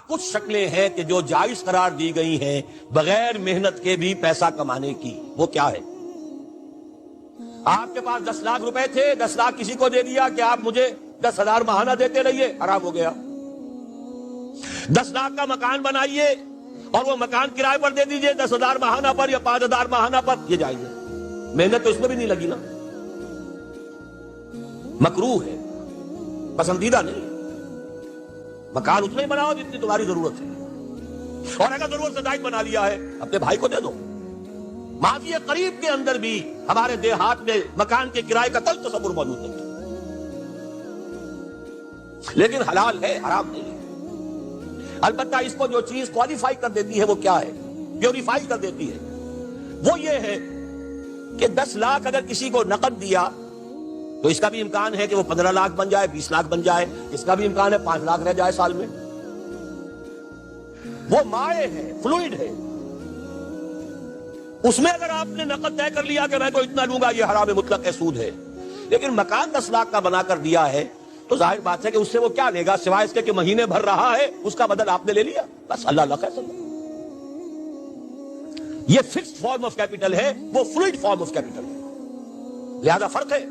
کچھ شکلیں ہیں کہ جو جائز قرار دی گئی ہیں بغیر محنت کے بھی پیسہ کمانے کی. وہ کیا ہے؟ آپ کے پاس 10 لاکھ روپے تھے، 10 لاکھ کسی کو دے دیا کہ آپ مجھے 10,000 ماہانہ دیتے رہیے، حرام ہو گیا. 10 لاکھ کا مکان بنائیے اور وہ مکان کرائے پر دے دیجئے 10,000 ماہانہ پر یا 5,000 ماہانہ پر، یہ جائز ہے. محنت تو اس میں بھی نہیں لگی نا. مکروہ ہے، پسندیدہ نہیں. مکان اتنا ہی بناؤ جتنی تمہاری ضرورت ہے، اور اگر ضرورت سے زائد بنا لیا ہے اپنے بھائی کو دے دو. ماضی قریب کے اندر بھی ہمارے دیہات میں مکان کے کرائے کا کوئی تصور موجود نہیں، لیکن حلال ہے، حرام نہیں ہے. البتہ اس کو جو چیز کوالیفائی کر دیتی ہے وہ کیا ہے، پیوریفائی کر دیتی ہے، وہ یہ ہے کہ 10 لاکھ اگر کسی کو نقد دیا تو اس کا بھی امکان ہے کہ وہ 15 لاکھ بن جائے، 20 لاکھ بن جائے. اس کا بھی امکان ہے 5 لاکھ رہ جائے سال میں. وہ مائع ہے، فلوئڈ ہے. اس میں اگر آپ نے نقد طے کر لیا کہ میں تو اتنا لوں گا، یہ حرام مطلق سود ہے. لیکن مکان 10 لاکھ کا بنا کر دیا ہے تو ظاہر بات ہے کہ اس سے وہ کیا لے گا سوائے اس کے کہ مہینے بھر رہا ہے، اس کا بدل آپ نے لے لیا، بس. اللہ اللہ خیر. یہ فکسڈ فارم آف کیپٹل ہے، وہ فلوئڈ فارم آف کیپٹل ہے، لہذا فرق ہے.